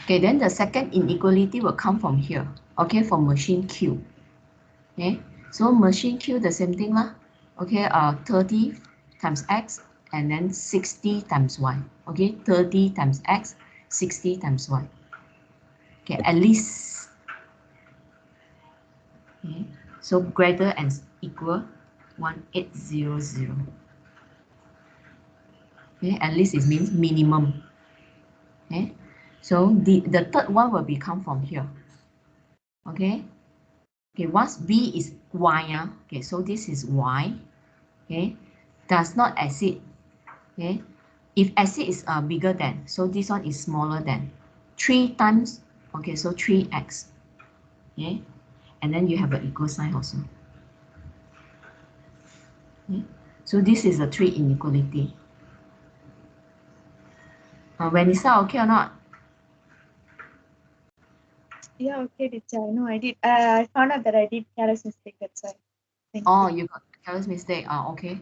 Okay, then the second inequality will come from here. Okay, from machine Q. Okay, so machine Q the same thing lah. Okay, 30 times X and then 60 times Y. Okay, 30 times X, 60 times Y. Okay, at least. Okay, so greater and equal 1800. Okay, at least it means minimum. Okay, so the third one will become from here. Okay, okay, once B is Y, okay, so this is Y, okay, does not exceed, okay, if exceed is bigger than, so this one is smaller than 3 times, okay, so 3x, okay, and then you have an equal sign also. Okay? So this is a 3 inequality. When is that okay or not? Yeah, okay, teacher. No, I did. I found out that I did careless mistake. That's why. Oh, you got careless mistake. Okay.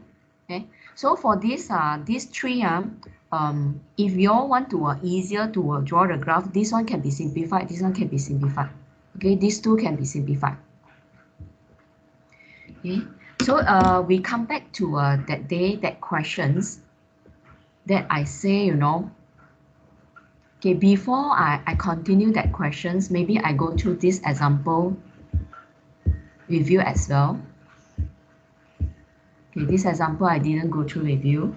Okay. So for this, these three, if you all want to easier to draw the graph, this one can be simplified. This one can be simplified. Okay, these two can be simplified. Okay. So we come back to that day, that questions that I say, you know. Okay, before I continue that questions, maybe I go through this example with you as well. Okay, this example I didn't go through with you.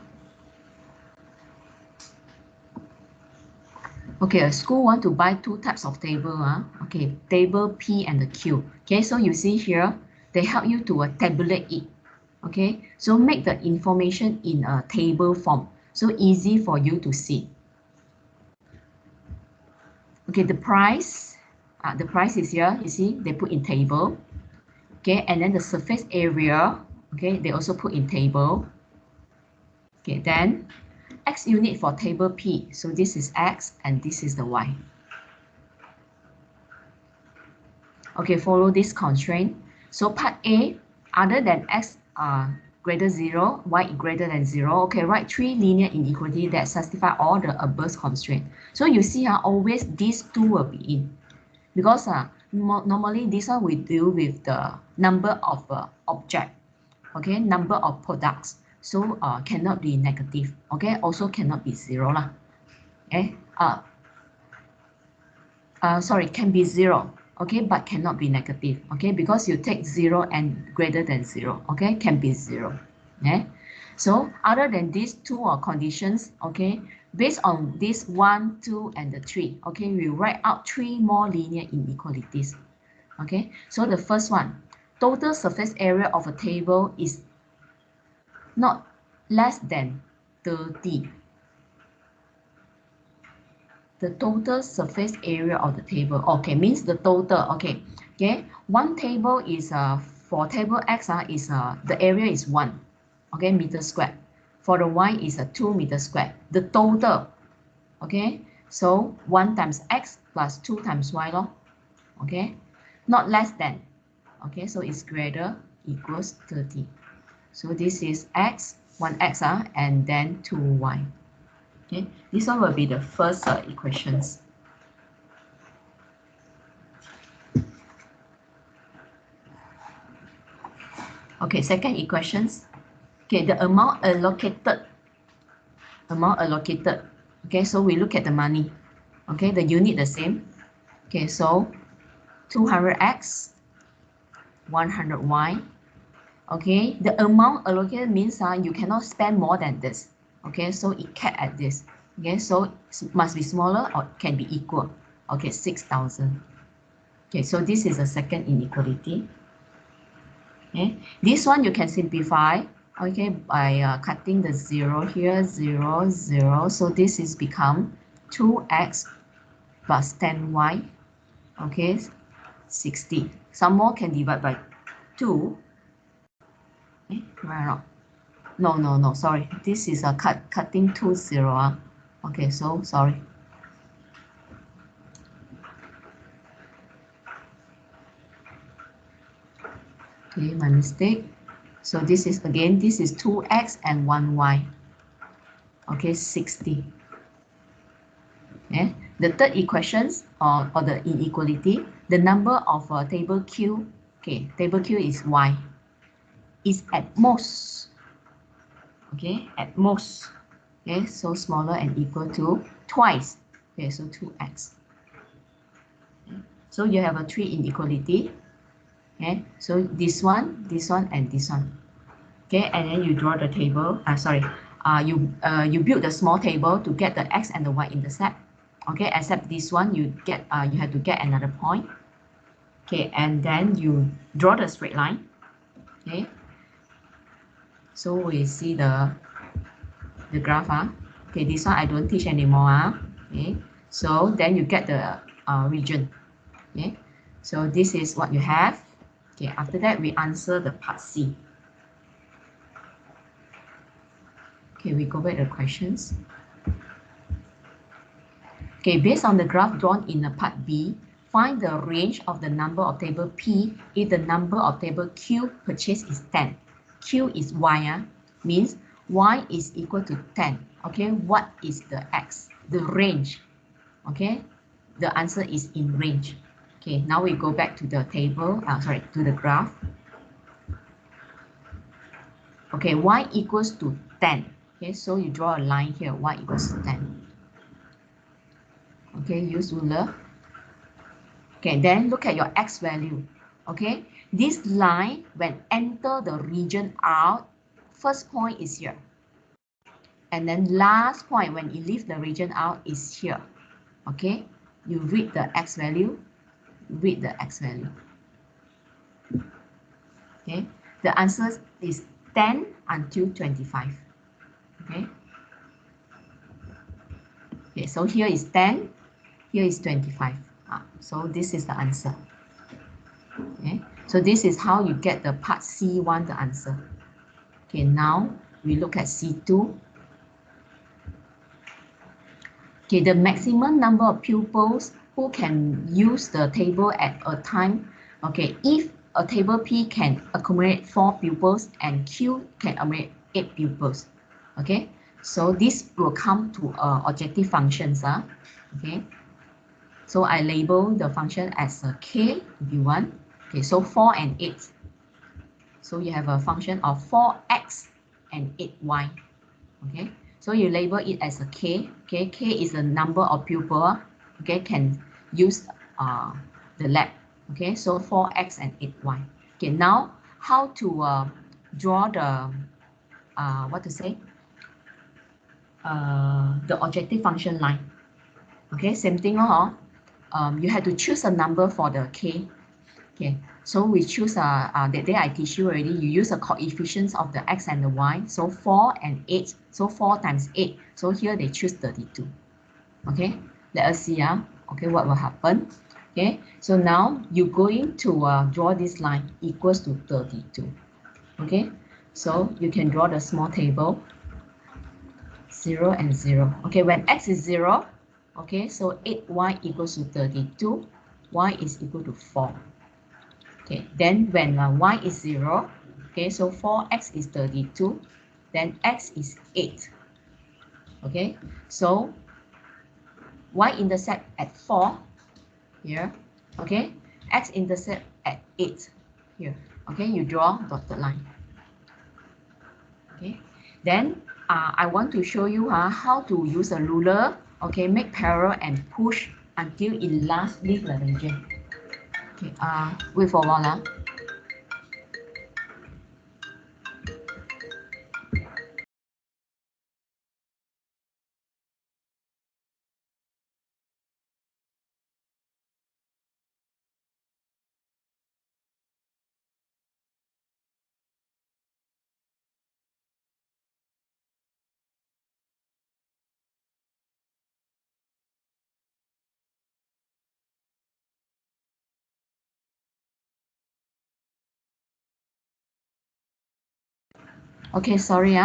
Okay, a school want to buy two types of table. Okay, table P and the Q. Okay, so you see here, they help you to tabulate it. Okay, so make the information in a table form. So easy for you to see. Okay, the price is here. You see, they put in table. Okay, and then the surface area. Okay, they also put in table. Okay, then X unit for table P. So this is X and this is the Y. Okay, follow this constraint. So part A, other than X greater 0, Y greater than 0. Okay, write 3 linear inequality that satisfy all the above constraint. So you see always these two will be in. Because normally this one we deal with the number of object. Okay, number of products. So cannot be negative. Okay, also cannot be 0 lah. Okay, sorry, can be 0. Okay, but cannot be negative. Okay, because you take 0 and greater than 0. Okay, can be 0. Okay, so other than these two conditions, okay, based on this 1, 2, and the 3, okay, we write out 3 more linear inequalities. Okay, so the first one, total surface area of a table is not less than 30. The total surface area of the table. Okay, means the total. Okay, one table is for table X is the area is 1, okay, meter squared. For the Y is 2 meter squared. The total, okay, so 1 times X plus 2 times Y lor. Okay, not less than. Okay, so it's greater equals 30. So this is X, 1X and then 2Y. Okay, this one will be the first equations. Okay, second equations. Okay, the amount allocated. Okay, so we look at the money. Okay, the unit the same. Okay, so 200x, 100y. Okay, the amount allocated means you cannot spend more than this. Okay, so it capped at this. Okay, so it must be smaller or can be equal. Okay, 6,000. Okay, so this is a second inequality. Okay, this one you can simplify. Okay, by cutting the 0 here, 0, 0. So this is become 2x plus 10y. Okay, 60. Some more can divide by 2. Okay, right? No, sorry. This is a cutting 2, 0. Okay, so sorry. Okay, my mistake. So this is again, this is 2x and 1y. Okay, 60. Okay, The third equations or the inequality, the number of table Q, okay, table Q is Y, is at most, okay, at most, okay, so smaller and equal to twice, okay, so 2x. Okay. So you have a 3 inequality, okay, so this one, and this one, okay, and then you draw the table, you build the small table to get the x and the y intercept, okay, except this one you have to get another point, okay, and then you draw the straight line, okay, so we see the graph, okay, this one I don't teach anymore, okay, so then you get the region, okay, so this is what you have, okay, after that we answer the part C. Okay, we go back to the questions. Okay, based on the graph drawn in the part B, find the range of the number of table P if the number of table Q purchased is 10. Q is Y, means Y is equal to 10. Okay, what is the X? The range. Okay, the answer is in range. Okay, now we go back to the table, to the graph. Okay, Y equals to 10. Okay, so you draw a line here, Y equals to 10. Okay, use ruler. Okay, then look at your X value. Okay, this line when enter the region out, first point is here. And then last point when it leaves the region out is here. Okay, you read the X value, read the X value. Okay, the answer is 10 until 25. Okay. Okay, so here is 10, here is 25. So this is the answer. Okay, so this is how you get the part C1, the answer. Okay, now we look at C2. Okay, the maximum number of pupils who can use the table at a time. Okay, if a table P can accommodate 4 pupils and Q can accommodate 8 pupils. Okay, so this will come to objective functions. Okay, so I label the function as a K if you want. Okay, so 4 and 8. So you have a function of 4x and 8y. Okay, so you label it as a K. Okay, K is the number of pupil. Okay, can use the lab. Okay, so 4x and 8y. Okay, now how to draw the the objective function line. Okay, same thing. You have to choose a number for the K. Okay, so we choose that day I teach you already. You use the coefficients of the x and the y. So 4 and 8. So 4 times 8. So here they choose 32. Okay, let us see. Okay, what will happen? Okay, so now you're going to draw this line equals to 32. Okay, so you can draw the small table. 0 and 0. Okay, when x is 0, okay, so 8y equals to 32. Y is equal to 4. Okay, then when y is 0, okay, so 4x is 32, then x is 8. Okay, so y-intercept at 4 here, okay, x-intercept at 8 here. Okay, you draw dotted line. Okay, then I want to show you how to use a ruler, okay, make parallel and push until it last leave the region. Okay, wait for a while. Okay, sorry.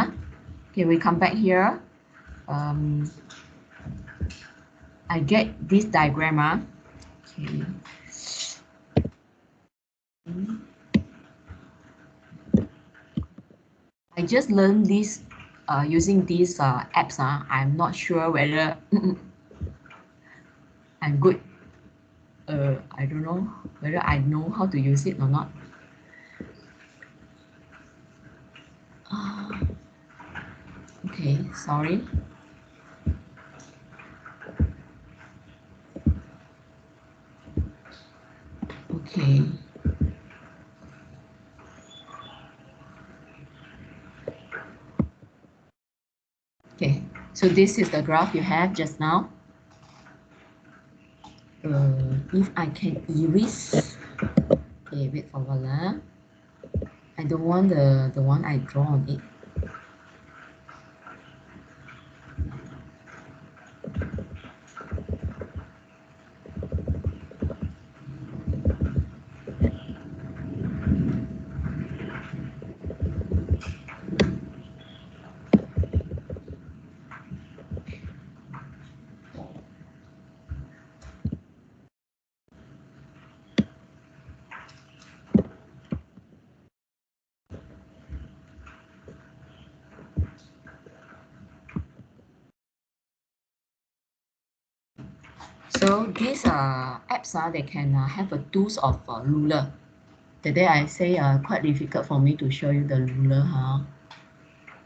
Okay, we come back here. I get this diagram. Okay. I just learned this using these apps. I'm not sure whether I'm good. I don't know whether I know how to use it or not. Okay, sorry. Okay. Okay, so this is the graph you have just now. If I can erase, okay, wait for a while. I don't want the one I draw on it. So these apps they can have a tools of ruler. That day I say quite difficult for me to show you the ruler, huh?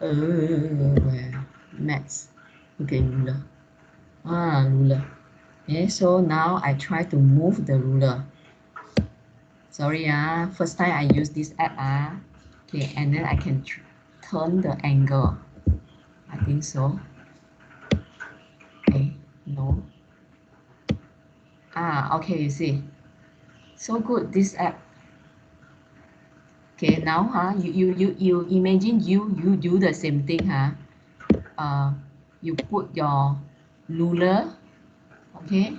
Where? Maths. Okay, ruler. Ruler. Okay, so now I try to move the ruler. Sorry, first time I use this app. Okay, and then I can turn the angle. I think so. Okay, no. Okay, you see. So good, this app. Okay, now you imagine you do the same thing, you put your ruler, okay,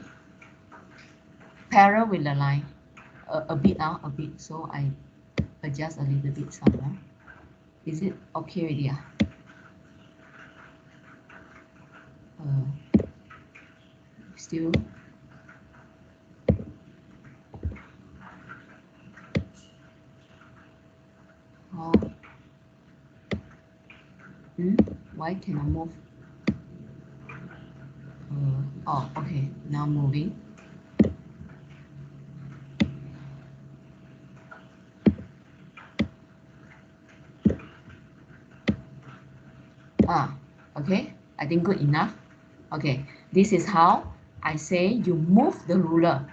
parallel with the line, a bit now, a bit. So I adjust a little bit somewhere. Is it okay already? Still. Oh. Why can I move? Okay. Now moving. Okay. I think good enough. Okay. This is how I say you move the ruler.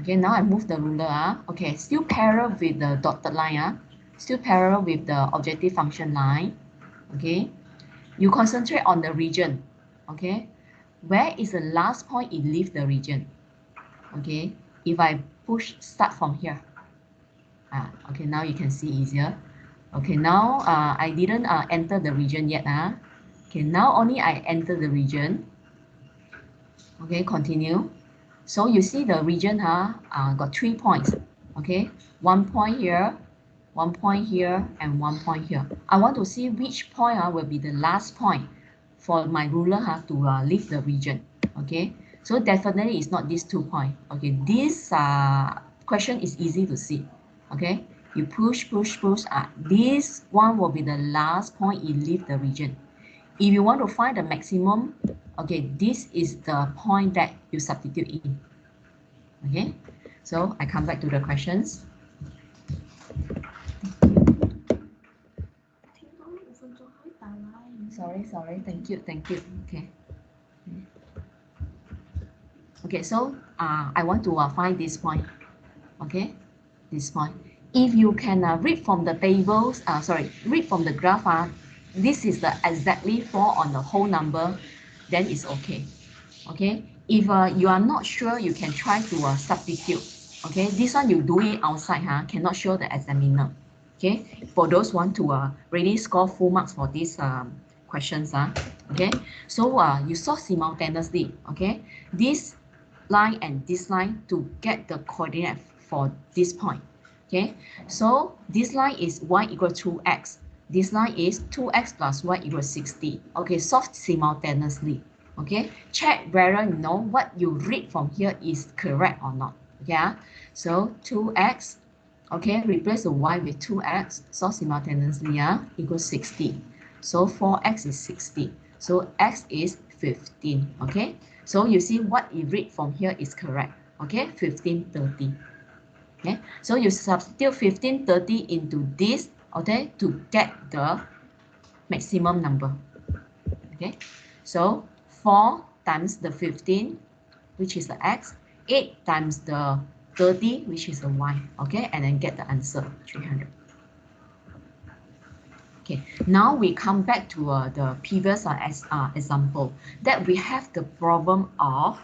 Okay. Now I move the ruler. Okay. Still parallel with the dotted line. Still parallel with the objective function line. Okay. You concentrate on the region. Okay. Where is the last point it leaves the region? Okay. If I start from here. Okay, now you can see easier. Okay, now I didn't enter the region yet. Okay, now only I enter the region. Okay, continue. So you see the region got 3 points. Okay, 1 point here, 1 point here, and 1 point here. I want to see which point will be the last point for my ruler to leave the region. Okay, so definitely it's not these 2 points. Okay, this question is easy to see. Okay, you push. This one will be the last point it leave the region. If you want to find the maximum, okay, this is the point that you substitute in. Okay, so I come back to the questions. Sorry. Thank you. Okay, so I want to find this point. Okay, this point. If you can read from the tables, read from the graph, this is the exactly fall on the whole number, then it's okay. Okay, if you are not sure, you can try to substitute. Okay, this one you do it outside, cannot show the examiner. Okay, for those want to really score full marks for these questions. Okay, so you solve simultaneously. Okay, this line and this line to get the coordinate for this point. Okay, so this line is y equal to x. This line is 2x plus y equals 60. Okay, solve simultaneously. Okay, check whether you know what you read from here is correct or not. Okay, so 2x, okay, replace the y with 2x, solve simultaneously, equals 60. So 4x is 60. So x is 15. Okay, so you see what it read from here is correct. Okay, 1530. Okay, so you substitute 1530 into this, okay, to get the maximum number. Okay, so 4 times the 15, which is the x, 8 times the 30, which is the y. Okay, and then get the answer 300. Okay, now we come back to the previous example that we have the problem of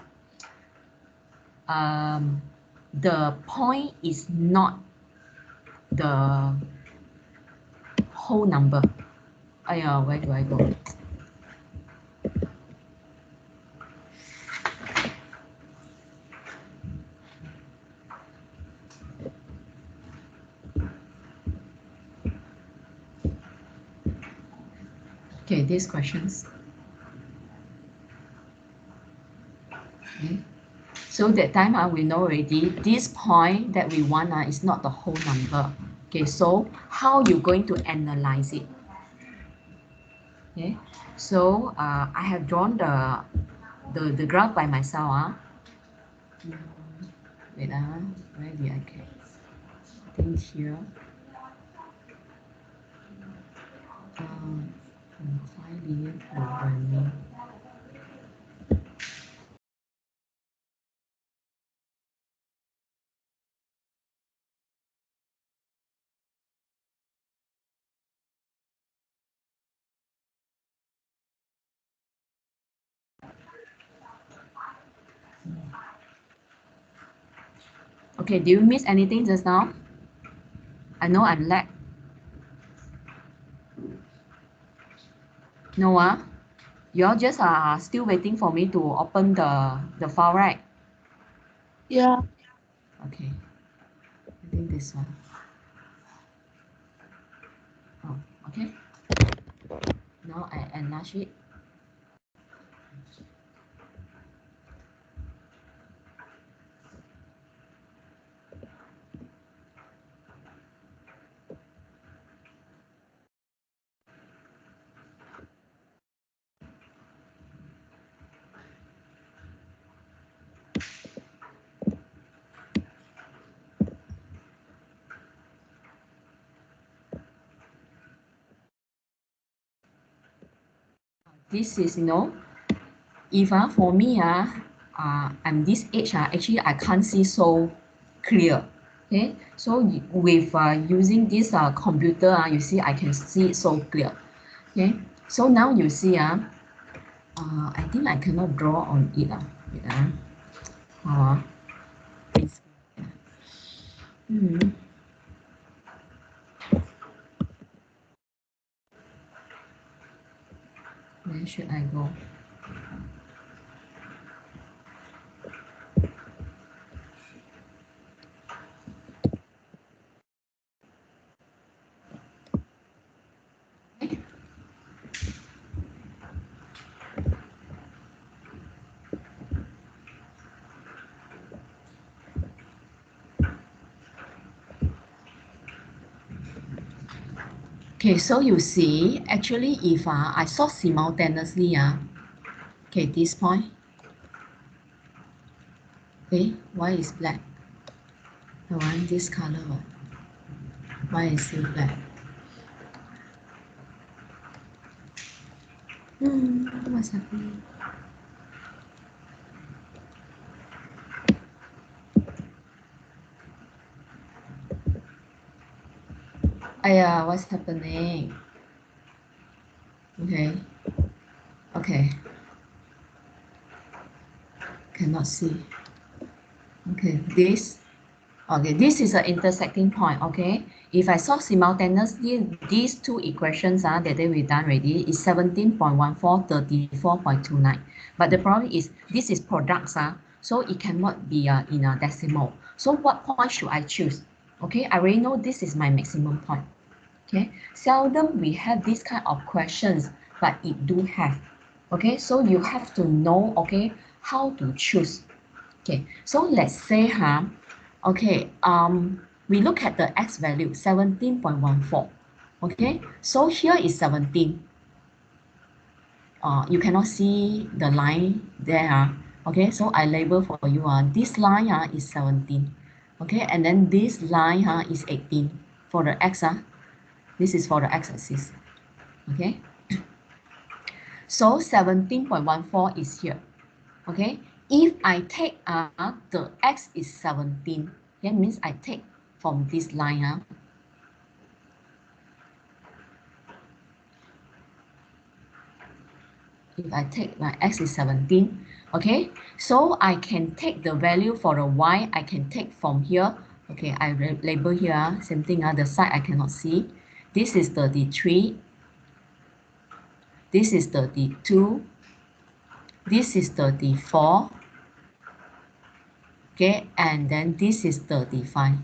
the point is not the whole number. Where do I go? Okay, these questions. Okay. So that time we know already this point that we want is not the whole number. Okay, so how you going to analyze it? Okay, so I have drawn the graph by myself. Wait, where did I get? I think here. Linear programming. Okay, do you miss anything just now? I know I'm lag. No, you're just still waiting for me to open the file, right? Yeah. Okay, I think this one. Oh, okay. Now I enlarge it. This is, if for me, I'm this age, actually I can't see so clear. Okay, so with using this computer, you see I can see it so clear. Okay, so now you see, I think I cannot draw on it. Wait, it's, where should I go? Okay, so you see, actually, if I saw simultaneously, okay, this point, okay, why is black? I want this color, why is still black? What's happening? What's happening? Okay, okay, cannot see. Okay, this is an intersecting point. Okay, if I solve simultaneously these two equations that we've done already is 17.14, 34.29. But the problem is this is products, so it cannot be in a decimal. So what point should I choose? Okay, I already know this is my maximum point. Okay, seldom we have this kind of questions, but it do have. Okay, so you have to know, okay, how to choose. Okay, so let's say, okay, we look at the x value 17.14. Okay, so here is 17. you cannot see the line there. Okay, so I label for you. This line is 17. Okay, and then this line is 18 for the x. This is for the x-axis. Okay, so 17.14 is here. Okay, if I take the x is 17, that means I take from this line. If I take my x is 17, okay, so I can take the value for the y, I can take from here. Okay, I label here, same thing, the side I cannot see. This is 33, this is 32, this is 34, okay, and then this is 35.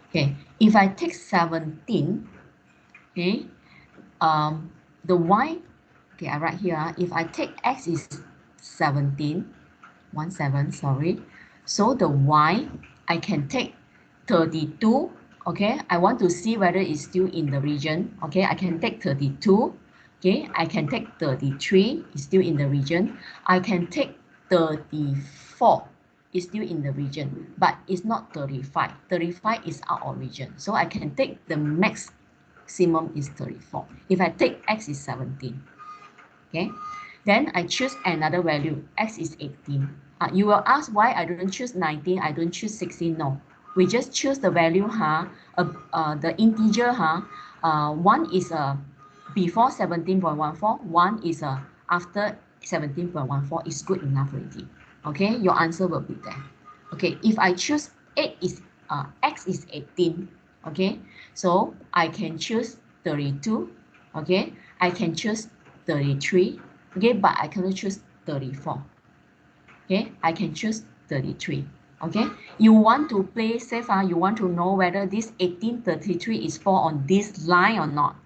Okay, if I take 17, okay, the y, okay, I write here, if I take x is 17, 17, sorry, so the y, I can take 32, okay, I want to see whether it's still in the region, okay, I can take 32, okay, I can take 33, it's still in the region, I can take 34, it's still in the region, but it's not 35, 35 is out of region, so I can take the maximum is 34, if I take x is 17, okay, then I choose another value, x is 18. You will ask why I don't choose 19, I don't choose 16, no. We just choose the value, the integer, one is before 17.14, one is after 17.14, is good enough already. Okay, your answer will be there. Okay, if I choose 8 is, x is 18, okay, so I can choose 32, okay, I can choose 33, okay, but I cannot choose 34. Okay, I can choose 33. Okay, you want to play safe, you want to know whether this 1833 is fall on this line or not.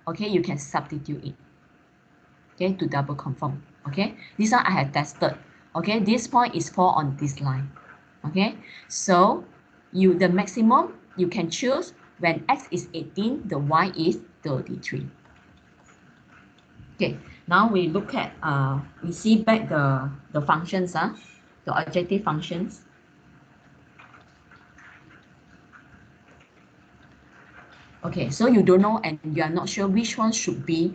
Okay, you can substitute it. Okay, to double confirm. Okay, this one I have tested. Okay, this point is fall on this line. Okay, so the maximum you can choose when x is 18, the y is 33. Okay, now we look at, we see back the functions, the objective functions. Okay, so you don't know and you are not sure which one should be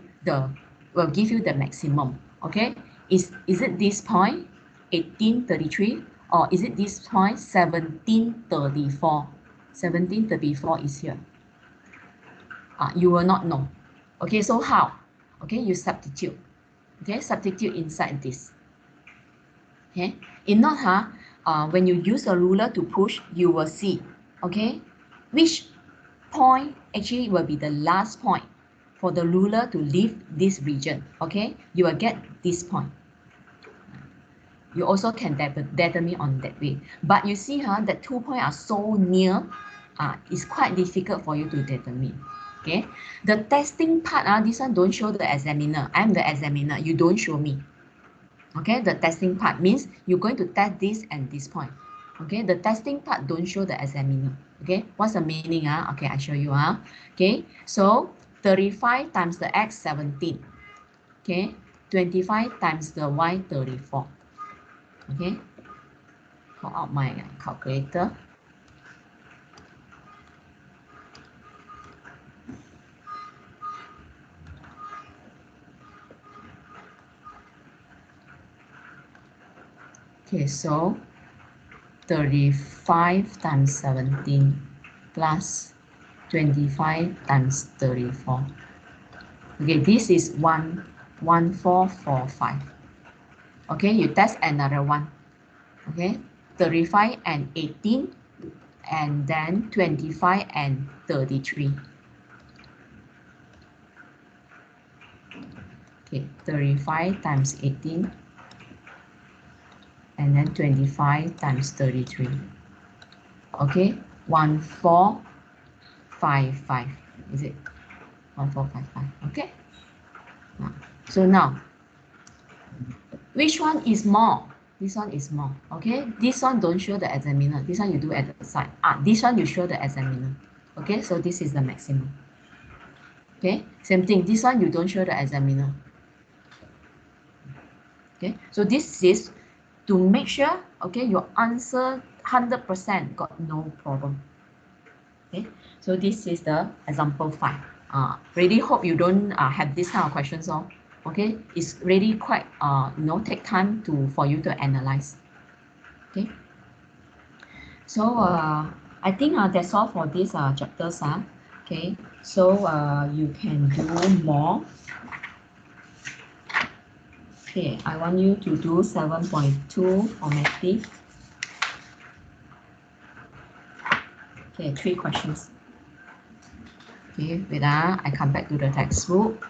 will give you the maximum. Okay, is it this point, 1833, or is it this point, 1734? 1734 is here. You will not know. Okay, so how? Okay, you substitute. Okay, substitute inside this. Okay, if not, when you use a ruler to push, you will see, okay, which point actually will be the last point for the ruler to leave this region. Okay, you will get this point. You also can determine on that way. But you see, that 2 points are so near, it's quite difficult for you to determine. Okay, the testing part, this one don't show the examiner. I'm the examiner. You don't show me. Okay, the testing part means you're going to test this and this point. Okay, the testing part don't show the examiner. Okay, what's the meaning? Okay, I show you. Okay, so 35 times the x, 17. Okay, 25 times the y, 34. Okay, pull out my calculator. Okay, so 35 times 17 plus 25 times 34. Okay, this is 1445. Okay, you test another one. Okay, 35 and 18, and then 25 and 33. Okay, 35 times 18, and then 25 times 33. Okay, 1455. Is it 1455? Okay. So now, which one is more? This one is more. Okay, this one don't show the examiner. This one you do at the side. This one you show the examiner. Okay, so this is the maximum. Okay, same thing. This one you don't show the examiner. Okay, so this is to make sure, okay, your answer 100% got no problem. Okay, so this is the example 5. Really hope you don't have this kind of questions. Okay, it's really quite take time for you to analyze. Okay, so I think that's all for these chapters. Okay, so you can do more. Okay, I want you to do 7.2 formative. Okay, 3 questions. Okay, wait, I come back to the textbook.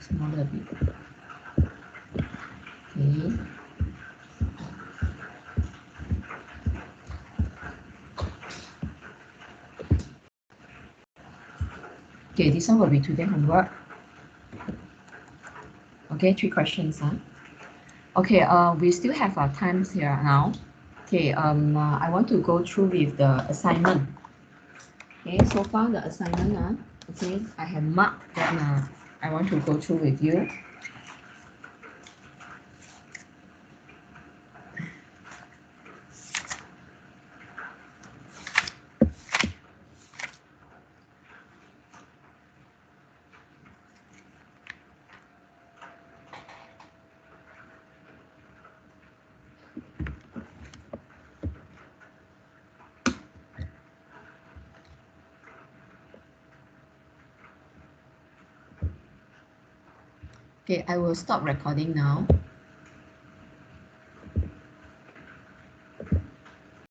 Smaller bit. Okay. Okay, this one will be today homework. Okay, 3 questions. Okay, we still have our times here now. Okay, I want to go through with the assignment. Okay, so far the assignment, okay, I have marked that I want to go through with you. Okay, I will stop recording now.